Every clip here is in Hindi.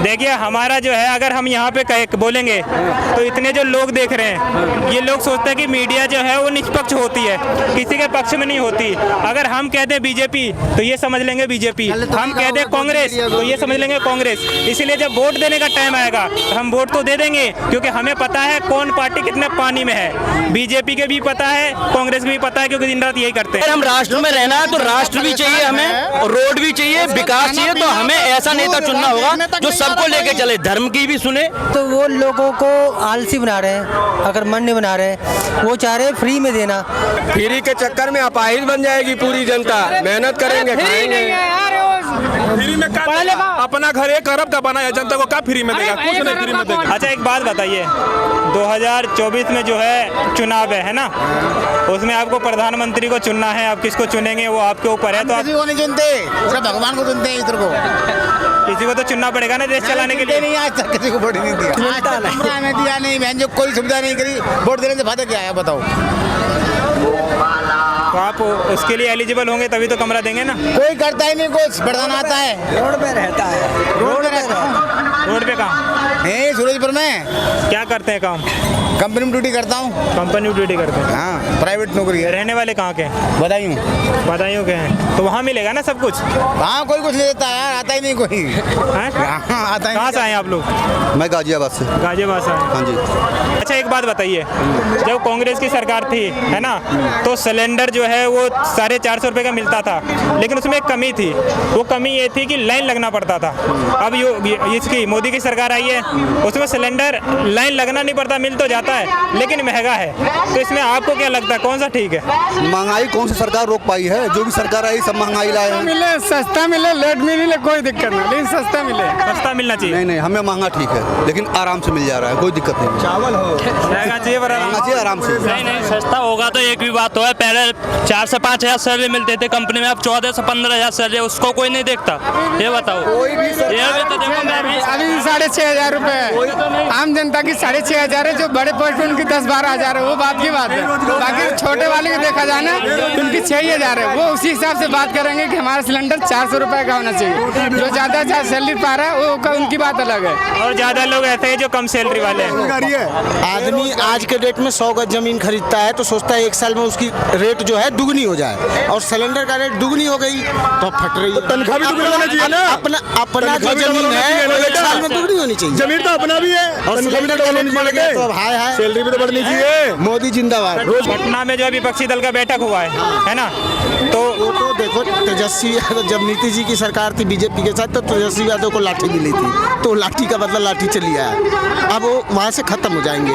देखिए हमारा जो है, अगर हम यहाँ पे बोलेंगे तो इतने जो लोग देख रहे हैं, ये लोग सोचते हैं कि मीडिया जो है वो निष्पक्ष होती है, किसी के पक्ष में नहीं होती। अगर हम कह दें बीजेपी तो ये समझ लेंगे बीजेपी, हम कह दें कांग्रेस तो ये समझ लेंगे कांग्रेस। इसीलिए जब वोट देने का टाइम आएगा तो हम वोट तो दे देंगे, क्योंकि हमें पता है कौन पार्टी कितने पानी में है। बीजेपी के भी पता है, कांग्रेस के भी पता है, क्योंकि दिन रात यही करते हैं। हम राष्ट्र में रहना है तो राष्ट्र भी चाहिए, हमें रोड भी चाहिए, विकास चाहिए, तो हमें ऐसा नेता चुनना होगा जो सबको लेके चले, धर्म की भी सुने। तो वो लोगों को आलसी बना रहे हैं, अगर मन नहीं बना रहे, वो चाह रहे हैं फ्री में देना। फ्री के चक्कर में अपाहिज बन जाएगी पूरी जनता, मेहनत करेंगे खाएंगे। फ्री में अपना घर एक अरब का बनाया, जनता को क्या फ्री में देगा? कुछ नहीं फ्री में देगा। अच्छा एक बात बताइए, 2024 में जो है चुनाव है ना, उसमें आपको प्रधानमंत्री को चुनना है, आप किसको चुनेंगे वो आपके ऊपर है। तो आप किसी को नहीं चुनते, सिर्फ भगवान को चुनते हैं, इधर को किसी को तो चुनना पड़ेगा ना देश चलाने के लिए। नहीं, आज तक किसी को वोट नहीं दिया, आज तक कमरा नहीं दिया, नहीं बहन जो कोई सुविधा नहीं करी, वोट देने से फायदा क्या है बताओ? तो आप उसके लिए एलिजिबल होंगे तभी तो कमरा देंगे ना। कोई करता ही नहीं, कुछ प्रधान आता है रोड पे रहता है, रोड पे रहता है। रोड पे काम नहीं, सूरजपुर में क्या करते हैं काम? कंपनी में ड्यूटी करता हूँ। कंपनी में ड्यूटी करते हैं। हाँ, प्राइवेट नौकरी है। रहने वाले कहाँ के हैं? बधाई बधाइयों के हैं, तो वहाँ मिलेगा ना सब कुछ। हाँ, कोई कुछ नहीं देता यार, आता ही नहीं कोई। हैं? हाँ, आता ही कहाँ से आए आप लोग? मैं गाजियाबाद से। गाजियाबाद से आए। हाँ जी। अच्छा एक बात बताइए, जब कांग्रेस की सरकार थी है ना, तो सिलेंडर जो है वो 450 रुपये का मिलता था, लेकिन उसमें एक कमी थी। वो कमी ये थी कि लाइन लगना पड़ता था। अब इसकी मोदी की सरकार आई है, उसमें सिलेंडर लाइन लगना नहीं पड़ता, मिल तो जाता है, लेकिन महंगा है। तो इसमें आपको क्या लगता है कौन सा ठीक है? महंगाई कौन सी सरकार रोक पाई है? जो भी सरकार आई सब महंगाई लाए हैं। मिले सस्ता मिले, लेट मिले, कोई दिक्कत नहीं, लेकिन सस्ता मिले। सस्ता मिलना चाहिए। नहीं नहीं, हमें महंगा ठीक है, लेकिन आराम से मिल जा रहा है, कोई दिक्कत नहीं। चावल हो महंगा चाहिए पर महंगा चाहिए आराम से। नहीं सस्ता होगा तो एक भी बात हो है, पहले 4 से 5 हज़ार सैलरी मिलते थे कंपनी में, अब 14 से 15 हज़ार सैलरी, उसको कोई नहीं देखता। ये बताओ, कोई भी ये भी तो देखो, मैं भी अभी 6,500 रुपए आम जनता की 6,500 है, जो बड़े पोस्ट उनकी 10-12 हज़ार है, वो बात की बात है। बाकी छोटे वाले को देखा जाए ना, उनकी 6,000 है, वो उसी हिसाब से बात करेंगे कि हमारा सिलेंडर 400 रुपए का होना चाहिए। जो ज्यादा सैलरी पा रहा है वो उनकी बात अलग है, और ज्यादा लोग ऐसे हैं जो कम सैलरी वाले हैं। आदमी आज के डेट में 100 गज जमीन खरीदता है तो सोचता है 1 साल में उसकी रेट जो है दुगनी हो जाए, और सिलेंडर का रेट दुगनी हो गई तो फट रही है। तनख्वाह भी दुगनी होनी चाहिए ना। अपना जो जमीन है वो 1 साल में दुगनी होनी चाहिए। जमीन तो अपना भी है, और सिलेंडर डबल होने लगे तो अब हाय सैलरी भी तो बढ़नी चाहिए। मोदी जिंदाबाद। पटना में जो विपक्षी दल का बैठक हुआ है ना, तो वो तो देखो, तेजस्वी यादव जब नीतीश जी की सरकार थी बीजेपी के साथ, तो तेजस्वी यादव को लाठी मिली थी, तो लाठी का बदला लाठी चली आया। अब वो वहाँ से खत्म हो जाएंगे,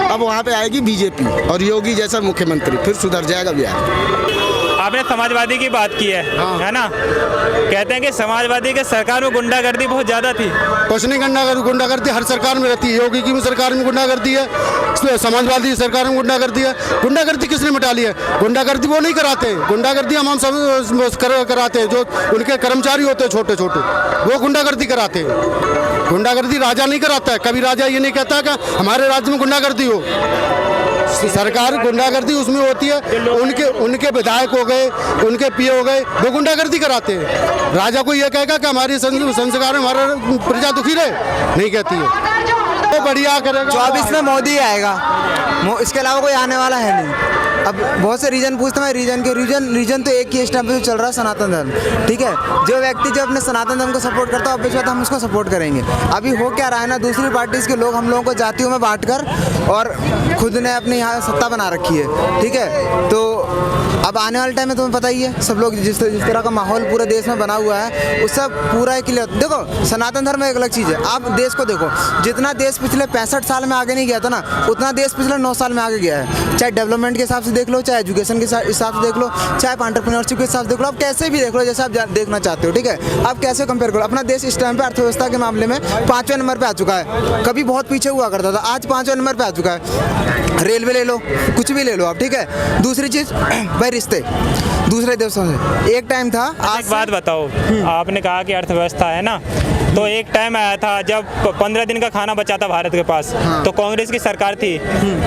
अब वहाँ पे आएगी बीजेपी और योगी जैसा मुख्यमंत्री, फिर सुधर जाएगा बिहार। आपने समाजवादी की बात की है ना, कहते हैं कि समाजवादी के सरकार में गुंडागर्दी बहुत ज्यादा थी। कुछ नहीं, गुंडागर्दी हर सरकार में रहती है। योगी की भी सरकार में गुंडागर्दी है, समाजवादी की सरकार में गुंडागर्दी है। गुंडागर्दी किसने मिटा ली है? गुंडागर्दी वो नहीं कराते, गुंडागर्दी हम सब कराते हैं, जो उनके कर्मचारी होते हैं छोटे छोटे, वो गुंडागर्दी कराते हैं। गुंडागर्दी राजा नहीं कराता है, कभी राजा ये नहीं कहता कि हमारे राज्य में गुंडागर्दी हो। सरकार गुंडागर्दी उसमें होती है, उनके विधायक हो गए, उनके पीए हो गए, वो गुंडागर्दी कराते हैं। राजा को ये कहेगा कि हमारी संस्कार में हमारा प्रजा दुखी रहे, नहीं कहती है। तो बढ़िया करेगा। 24 में मोदी आएगा, इसके अलावा कोई आने वाला है नहीं। अब बहुत से रीजन पूछते हैं, रीजन तो एक ही स्टेप पे चल रहा है, सनातन धर्म। ठीक है, जो व्यक्ति जो अपने सनातन धर्म को सपोर्ट करता है, अब हम उसको सपोर्ट करेंगे। अभी हो क्या रहा है ना, दूसरी पार्टीज के लोग हम लोगों को जातियों में बांटकर और खुद ने अपनी यहाँ सत्ता बना रखी है। ठीक है, तो अब आने वाले टाइम में तुम्हें पता ही है, सब लोग जिस तरह का माहौल पूरे देश में बना हुआ है, उससे पूरा एक देखो, सनातन धर्म एक अलग चीज़ है। आप देश को देखो, जितना देश पिछले 65 साल में आगे नहीं गया था ना, उतना देश पिछले 9 साल में आगे गया है। चाहे डेवलपमेंट के हिसाब से देख लो, चाहे एजुकेशन के हिसाब से देख लो, चाहे एंटरप्रेन्योरशिप के हिसाब से देख लो, आप कैसे भी देख लो, जैसे आप देखना चाहते हो। ठीक है, आप कैसे कंपेयर करो, अपना देश इस टाइम पे अर्थव्यवस्था के मामले में 5वें नंबर पे आ चुका है। कभी बहुत पीछे हुआ करता था, आज 5वें नंबर पे आ चुका है। रेलवे ले लो, कुछ भी ले लो आप। ठीक है, दूसरी चीज़ भाई रिश्ते, दूसरे देशों से। एक टाइम था, एक बात बताओ, आपने कहा कि अर्थव्यवस्था है ना, तो एक टाइम आया था जब 15 दिन का खाना बचा था भारत के पास, तो कांग्रेस की सरकार थी,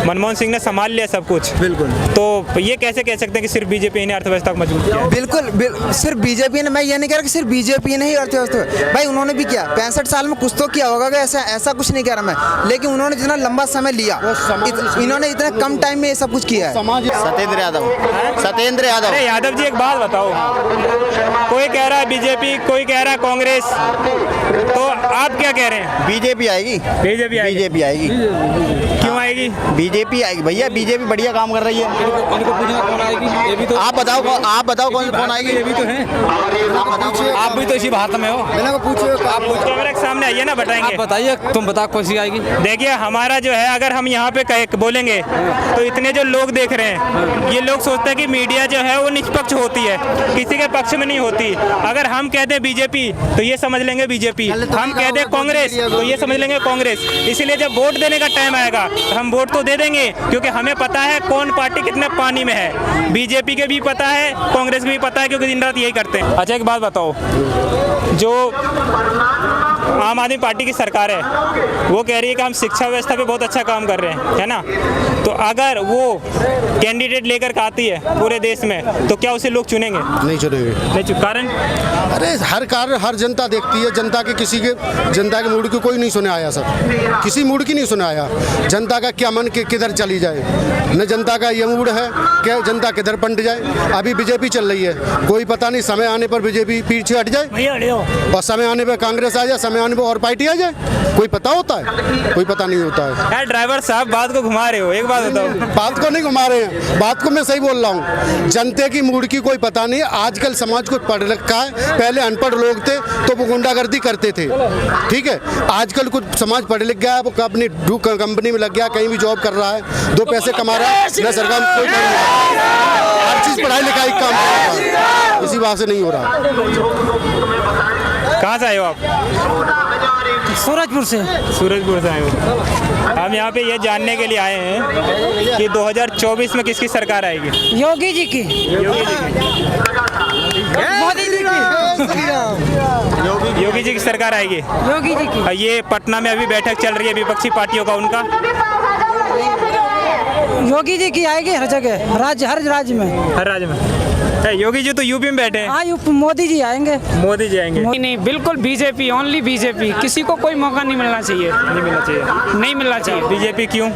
मनमोहन सिंह ने संभाल लिया सब कुछ। बिल्कुल। तो ये कैसे कह सकते हैं कि सिर्फ बीजेपी ने अर्थव्यवस्था को मजबूत किया? बिल्कुल सिर्फ बीजेपी ने, मैं ये नहीं कह रहा कि सिर्फ बीजेपी ने ही अर्थव्यवस्था, भाई उन्होंने भी किया, 65 साल में कुछ तो किया होगा, ऐसा कुछ नहीं कह रहा मैं, लेकिन उन्होंने जितना लंबा समय लिया, इन्होंने इतने कम टाइम में ये सब कुछ किया है। सत्येंद्र यादव। अरे यादव जी, एक बात बताओ, कोई कह रहा है बीजेपी, कोई कह रहा है कांग्रेस, तो आप क्या कह रहे हैं? बीजेपी आएगी। बीजेपी आएगी। क्यों आएगी? बीजेपी आएगी भैया, बीजेपी बढ़िया काम कर रही है। आप बताओ कौन आएगी? ये भी तो है, आप भी तो इसी भारत में हो। मैंने को पूछो, आप कैमरे के सामने आइए ना, बताएंगे। बताइए, तुम बताओ कौन सी आएगी। देखिए, हमारा जो है, अगर हम यहाँ पे बोलेंगे तो इतने जो लोग देख रहे हैं, ये लोग सोचते हैं कि मीडिया जो है वो निष्पक्ष होती है, किसी के पक्ष में नहीं होती। अगर हम कह दें बीजेपी तो ये समझ लेंगे बीजेपी, हम कह दें कांग्रेस तो ये समझ लेंगे कांग्रेस। इसीलिए जब वोट देने का टाइम आएगा हम वोट तो दे देंगे, क्योंकि हमें पता है कौन पार्टी कितने पानी में है। बीजेपी के भी पता है, कांग्रेस के भी पता है, क्योंकि दिन रात यही करते हैं। अच्छा, एक बात बताओ, जो आम आदमी पार्टी की सरकार है वो कह रही है कि हम शिक्षा व्यवस्था पे बहुत अच्छा काम कर रहे हैं, है ना, तो अगर वो कैंडिडेट लेकर के आती है पूरे देश में तो क्या उसे लोग चुनेंगे? नहीं चुनेंगे। नहीं, कारण? अरे हर कार्य हर जनता देखती है, जनता के मूड की कोई नहीं सुने आया सर, किसी मूड की नहीं सुने आया। जनता का क्या मन के किधर चली जाए, न जनता का ये मूड है कि जनता किधर पलट जाए। अभी बीजेपी चल रही है, कोई पता नहीं समय आने पर बीजेपी पीछे हट जाए और समय आने पर कांग्रेस आ जाए, समय आने पर और पार्टी आ जाए, कोई पता होता है? कोई पता नहीं होता है। यार ड्राइवर साहब, बात को घुमा रहे हो, एक बात बताओ। बात को नहीं घुमा रहे हैं, बात को मैं सही बोल रहा हूँ। जनते की मूड की कोई पता नहीं। आजकल समाज को पढ़ रखा है, पहले अनपढ़ लोग थे तो वो गुंडागर्दी करते थे, ठीक है। आजकल कुछ समाज पढ़ लिख गया है, वो अपनी कंपनी में लग गया, कहीं भी जॉब कर रहा है, 2 पैसे कमा रहा है, न सरकार कोई हर चीज पढ़ाई लिखाई काम कर रहा है, इसी बात से नहीं हो रहा। कहाँ से आए हो आप? सूरजपुर से। सूरजपुर से आए हो। हम यहाँ पे ये जानने के लिए आए हैं कि 2024 में किसकी सरकार आएगी? योगी जी की। मोदी जी की। योगी जी की सरकार आएगी। योगी जी की। ये पटना में अभी बैठक चल रही है विपक्षी पार्टियों का, उनका योगी जी की आएगी हर जगह, हर राज्य में। हर राज्य में योगी जी तो यूपी में बैठे हैं। हाँ, मोदी जी आएंगे। मोदी जी आएंगे। नहीं, बिल्कुल बीजेपी, ओनली बीजेपी। किसी को कोई मौका नहीं मिलना चाहिए। नहीं मिलना चाहिए। नहीं मिलना चाहिए। बीजेपी क्यों?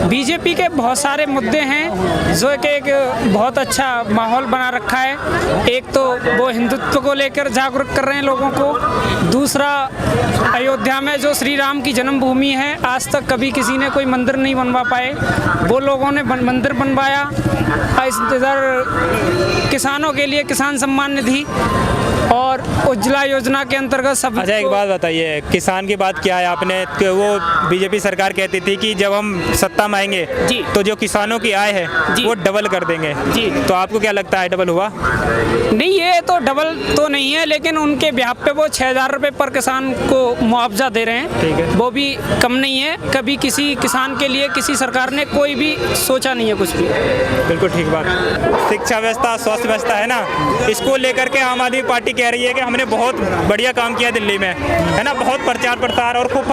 बीजेपी के बहुत सारे मुद्दे हैं जो कि एक बहुत अच्छा माहौल बना रखा है। एक तो वो हिंदुत्व को लेकर जागरूक कर रहे हैं लोगों को। दूसरा, अयोध्या में जो श्री राम की जन्मभूमि है, आज तक कभी किसी ने कोई मंदिर नहीं बनवा पाए, वो लोगों ने मंदिर बनवाया। इधर किसानों के लिए किसान सम्मान निधि और उज्ज्वला योजना के अंतर्गत सब। अच्छा, एक बात बताइए, किसान की बात किया है आपने कि वो बीजेपी सरकार कहती थी कि जब हम सत्ता में आएंगे जी, तो जो किसानों की आय है वो डबल कर देंगे जी। तो आपको क्या लगता है, डबल हुआ? नहीं, ये तो डबल तो नहीं है, लेकिन उनके ब्याह पे वो 6,000 रुपये पर किसान को मुआवजा दे रहे हैं। ठीक है। वो भी कम नहीं है। कभी किसी किसान के लिए किसी सरकार ने कोई भी सोचा नहीं है कुछ भी। बिल्कुल ठीक बात। शिक्षा व्यवस्था, स्वास्थ्य व्यवस्था है ना, इसको लेकर के आम आदमी पार्टी कह रही है कि हमने बहुत बढ़िया काम किया दिल्ली में, है ना, बहुत प्रचार प्रसार और खूब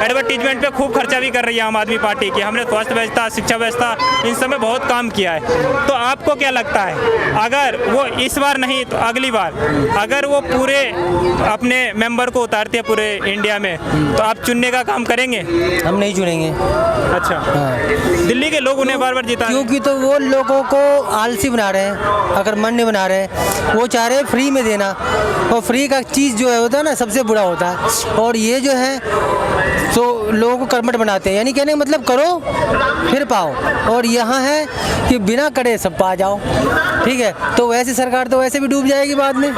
एडवर्टीजमेंट पे खूब खर्चा भी कर रही है आम आदमी पार्टी कि हमने स्वास्थ्य व्यवस्था, शिक्षा व्यवस्था, इन सब में बहुत काम किया है। तो आपको क्या लगता है, अगर वो इस बार नहीं तो अगली बार अगर वो पूरे अपने मेंबर को उतारते हैं पूरे इंडिया में, तो आप चुनने का काम करेंगे? हम नहीं चुनेंगे। अच्छा। दिल्ली के लोग उन्हें बार बार जिता, क्योंकि तो वो लोगों को आलसी बना रहे हैं, अगर मन नहीं बना रहे हैं। वो चाह रहे हैं फ्री में देना, और फ्री का चीज़ जो है होता है ना, सबसे बुरा होता है। और ये जो है तो लोगों को कर्मठ बनाते हैं, यानी कहने का मतलब करो फिर पाओ। और यहाँ है कि बिना करे सब पा जाओ, ठीक है। तो वैसे सरकार तो वैसे भी डूब जाएगी बाद में,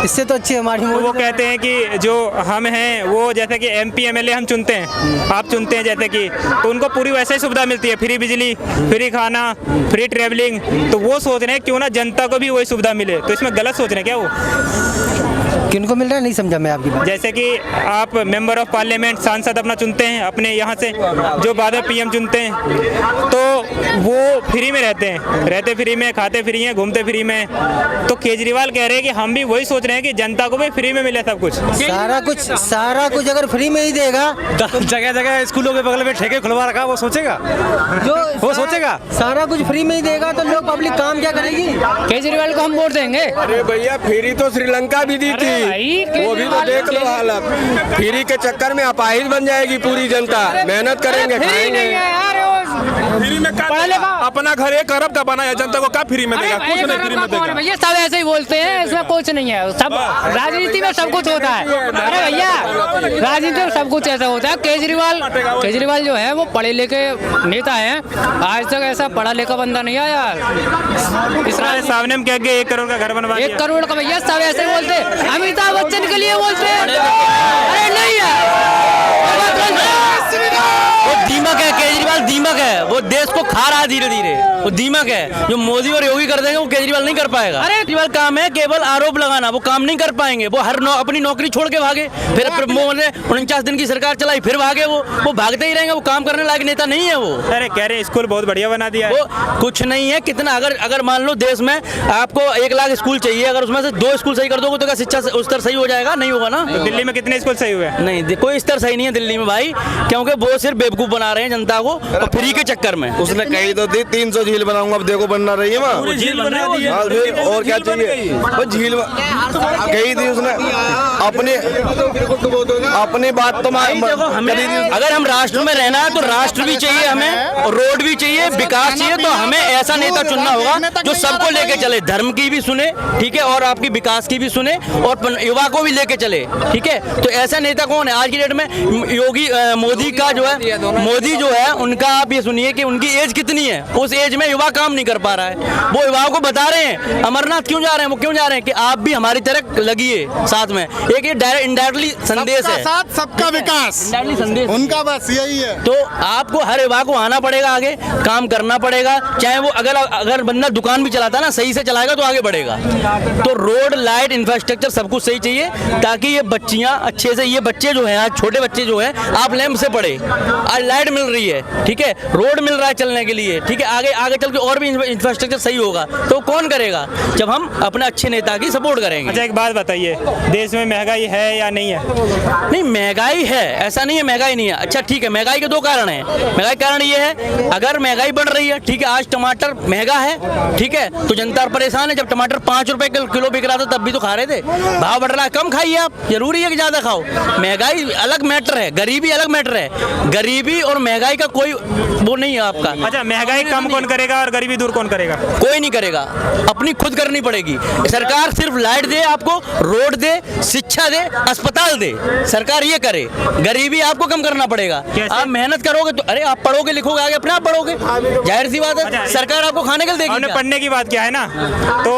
इससे तो अच्छी हमारी। वो कहते हैं कि जो हम हैं वो जैसे कि MP MLA हम चुनते हैं, आप चुनते हैं जैसे कि, तो उनको पूरी वैसे ही सुविधा मिलती है, फ्री बिजली, फ्री खाना, फ्री ट्रैवलिंग। तो वो सोच रहे हैं क्यों ना जनता को भी वही सुविधा मिले। तो इसमें गलत सोच रहे हैं क्या वो? किनको मिल रहा है नहीं समझा मैं आपकी बात। जैसे कि आप मेंबर ऑफ पार्लियामेंट सांसद अपना चुनते हैं अपने यहाँ से, जो बाद में पीएम चुनते हैं, तो वो फ्री में रहते फ्री में, खाते फ्री हैं, घूमते फ्री में। तो केजरीवाल कह रहे हैं कि हम भी वही सोच रहे हैं कि जनता को भी फ्री में मिले सब कुछ। सारा कुछ अगर फ्री में ही देगा तो जगह जगह स्कूलों के बगल में ठेके खुलवा रखा, वो सोचेगा वो सोचेगा सारा कुछ फ्री में ही देगा तो लोग पब्लिक काम क्या करेगी? केजरीवाल को हम वोट देंगे। अरे भैया फ्री तो श्रीलंका भी दी थी, वो भी तो देख लो हालत। फ्री के चक्कर में अपाहिज बन जाएगी पूरी जनता, मेहनत करेंगे खाएंगे। फ्री में अपना घर एक अरब का बनाया, जनता को क्या फ्री में देगा? कुछ नहीं फ्री में देगा। भैया सब ऐसे ही बोलते हैं, इसमें कुछ नहीं है। सब राजनीति में सब कुछ होता है। अरे भैया राजनीति में सब कुछ ऐसा होता है। केजरीवाल जो है वो पढ़े लिखे नेता है, आज तक ऐसा पढ़ा लिखा बंदा नहीं आया। इसराइल सामने हम क्या 1 करोड़ का घर बनवा 1 करोड़ का भैया सब ऐसे ही बोलते हैं। अमिताभ बच्चन के लिए बोलते हैं, अरे नहीं है। वो दीमक है, केजरीवाल दीमक है, वो देश को खा रहा है धीरे धीरे। वो दीमक है, जो मोदी और योगी कर देंगे वो केजरीवाल नहीं कर पाएगा। अरे केजरीवाल काम है केवल आरोप लगाना, वो काम नहीं कर पाएंगे। वो अपनी नौकरी छोड़ के भागे, फिर 49 दिन की सरकार चलाई, फिर भागे। वो भागते ही रहेंगे, वो काम करने लायक नेता नहीं है वो। अरे कह रहे स्कूल बहुत बढ़िया बना दिया है। वो कुछ नहीं है, कितना अगर मान लो देश में आपको 1 लाख स्कूल चाहिए, अगर उसमें से 2 स्कूल सही कर दोगे तो क्या शिक्षा स्तर सही हो जाएगा? नहीं होगा ना। तो दिल्ली में कितने स्कूल सही हुए? नहीं, कोई स्तर सही नहीं है दिल्ली में भाई, क्योंकि वो सिर्फ बेवकूफ बना रहे हैं जनता को और फ्री के चक्कर में। उसने कही तो थी 300 झील बनाऊंगा, अब देखो बनना रही है वहाँ। झील बना रही है और क्या चाहिए? वो झील कही थी उसने अपनी बात तो अगर हम राष्ट्र में रहना है तो राष्ट्र भी चाहिए हमें, और रोड भी चाहिए, विकास चाहिए, तो हमें ऐसा नेता चुनना होगा जो सबको लेके चले, धर्म की भी सुने, ठीक है, और आपकी विकास की भी सुने, और युवा को भी लेके चले, ठीक है। तो ऐसा नेता कौन है आज की डेट में? योगी मोदी का जो है, मोदी जो है उनका आप ये सुनिए कि उनकी एज कितनी है, उस एज में युवा काम नहीं कर पा रहा है। वो युवाओं को बता रहे हैं अमरनाथ क्यों जा रहे हैं, वो क्यों जा रहे हैं कि आप भी हमारी तरह लगिए साथ में। एक ये इनडायरेक्टली संदेश है, साथ सबका विकास, संदेश उनका बस यही है। तो आपको हर युवा को आना पड़ेगा, आगे काम करना पड़ेगा, चाहे वो अगर बंदा दुकान भी चलाता ना सही से चलाएगा तो आगे बढ़ेगा। तो रोड लाइट इंफ्रास्ट्रक्चर सब कुछ सही चाहिए, ताकि ये बच्चियां अच्छे से, ये बच्चे जो हैं आज छोटे बच्चे जो हैं, आप लैंप से पढ़े, आज लाइट मिल रही है, ठीक है, रोड मिल रहा है चलने के लिए, ठीक है, आगे चल के और भी इंफ्रास्ट्रक्चर सही होगा। तो कौन करेगा? जब हम अपने अच्छे नेता की सपोर्ट करेंगे। अच्छा एक बात बताइए, देश में महंगाई है या नहीं है? नहीं, महंगाई है, ऐसा नहीं है महंगाई नहीं है। अच्छा ठीक है, महंगाई के 2 कारण हैं। महंगाई कारण ये है, अगर महंगाई बढ़ रही है, ठीक है, आज टमाटर महंगा है, ठीक है, तो जनता परेशान है। जब टमाटर 5 रुपए किलो बिक रहा था तब भी तो खा रहे थे, भाव बढ़ रहा है, कम खाइए आप, जरूरी है कि ज्यादा खाओ। महंगाई अलग मैटर है, गरीबी अलग मैटर है। गरीबी और महंगाई का कोई वो नहीं है आपका। अच्छा महंगाई कम कौन करेगा और गरीबी दूर कौन करेगा? कोई नहीं करेगा, अपनी खुद करनी पड़ेगी। सरकार सिर्फ लाइट दे, आपको रोड दे, शिक्षा दे, अस्पताल दे, सरकार ये करे। गरीबी आपको कम करना पड़ेगा। आप मेहनत करोगे तो, अरे आप पढ़ोगे लिखोगे आगे अपने आप पढ़ोगे, जाहिर सी बात है। सरकार आपको खाने के लिए देगी। हमने पढ़ने की बात किया है ना, तो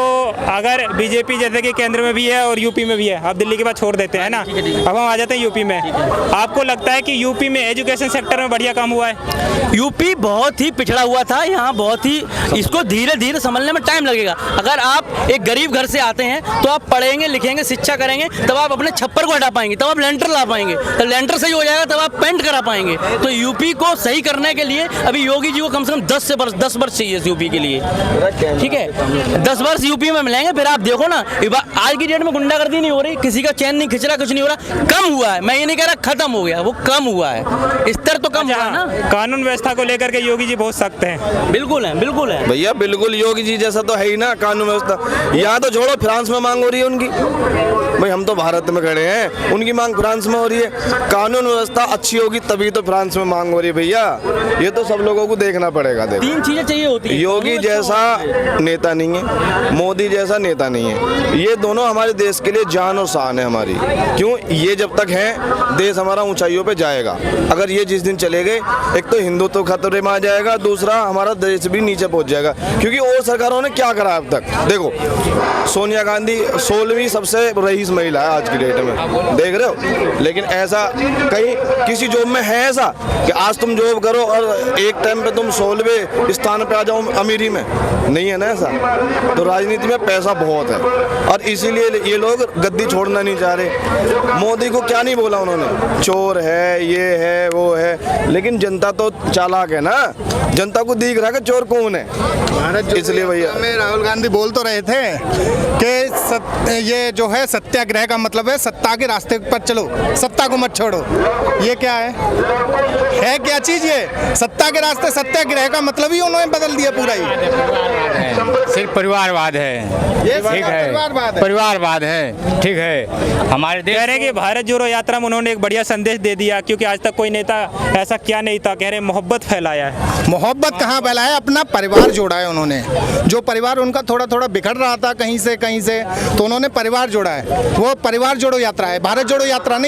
अगर बीजेपी जैसे कि केंद्र में भी है और यूपी में भी है, आप दिल्ली की बात छोड़ देते हैं ना, अब हम आ जाते हैं यूपी में। आपको लगता है कि यूपी में एजुकेशन सेक्टर में बढ़िया काम हुआ है? यूपी बहुत ही पिछड़ा हुआ था, यहाँ बहुत ही, इसको धीरे धीरे संभलने में टाइम लगेगा। अगर आप एक गरीब घर से आते हैं तो आप पढ़ेंगे लिखेंगे शिक्षा करेंगे, तब आप अपने छप्पर को हटा पाएंगे, तब आप लेंटर ला पाएंगे, तो लेंटर सही हो जाएगा तब आप पेंट करा पाएंगे। तो यूपी को सही करने के लिए अभी योगी जी को कम से कम 10 वर्ष चाहिए यूपी के लिए, ठीक है, 10 वर्ष यूपी में मिलेंगे। फिर आप देखो ना, आज की डेट में गुंडागर्दी नहीं हो रही, किसी का चैन नहीं खिंच रहा, कुछ नहीं हो रहा, कम हुआ है। मैं ये नहीं कह रहा खत्म हो गया, वो कम हुआ है, स्तर तो कम हुआ है ना। कानून व्यवस्था को लेकर के योगी जी बहुत सख्त हैं। बिल्कुल है, बिल्कुल है भैया, बिल्कुल योगी जी जैसा तो है ही ना कानून व्यवस्था। यहाँ तो छोड़ो, फ्रांस में मांग हो रही है उनकी, भाई हम तो भारत में खड़े हैं, उनकी मांग फ्रांस में हो रही है। कानून व्यवस्था अच्छी होगी तभी तो फ्रांस में मांग हो रही है भैया, ये तो सब लोगों को देखना पड़ेगा। 3 चीजें चाहिए होती है। योगी जैसा नेता नहीं है, मोदी जैसा नेता नहीं है, ये दोनों हमारे देश के लिए जान और शान है हमारी। क्यों? ये जब तक है देश हमारा ऊंचाइयों पे जाएगा। अगर ये जिस दिन चले गए, एक तो हिंदुत्व खतरे में आ जाएगा, दूसरा हमारा देश भी नीचे पहुंच जाएगा। क्योंकि और सरकारों ने क्या करा अब तक? देखो, सोनिया गांधी 16वीं सबसे रईस महिला है आज की डेट में, देख रहे हो। लेकिन ऐसा कहीं किसी जॉब में है ऐसा कि आज तुम जॉब करो और एक टाइम पे तुम 16वें स्थान पे आ जाओ अमीरी में? नहीं है ना ऐसा। तो राजनीति में पैसा बहुत है और इसीलिए ये लोग गद्दी छोड़ना नहीं चाह रहे। मोदी को क्या नहीं बोला उन्होंने, चोर है, ये है, वो है, लेकिन जनता तो चालाक है ना, जनता को दिख रहा है कि चोर कौन है। इसलिए भैया में राहुल गांधी बोल तो रहे थे कि ये जो है सत्याग्रह का मतलब है सत्ता के रास्ते पर चलो, सत्ता को मत छोड़ो। ये क्या है क्या चीज? ये सत्ता के रास्ते सत्याग्रह का मतलब ही उन्होंने बदल दिया पूरा ही। सिर्फ परिवारवाद है, ये ठीक है, परिवारवाद है, ठीक है। हमारे देश कह रहे हैं कि भारत जोड़ो यात्रा में उन्होंने एक बढ़िया संदेश दे दिया, क्योंकि आज तक कोई नेता ऐसा क्या नहीं था। कह रहे मोहब्बत फैलाया है। मोहब्बत कहाँ फैलाया? अपना परिवार जोड़ा है उन्होंने। जो परिवार उनका थोड़ा थोड़ा बिखर रहा था कहीं से, तो उन्होंने परिवार जोड़ा है। वो परिवार जोड़ो यात्रा है, भारत जोड़ो यात्रा नहीं है।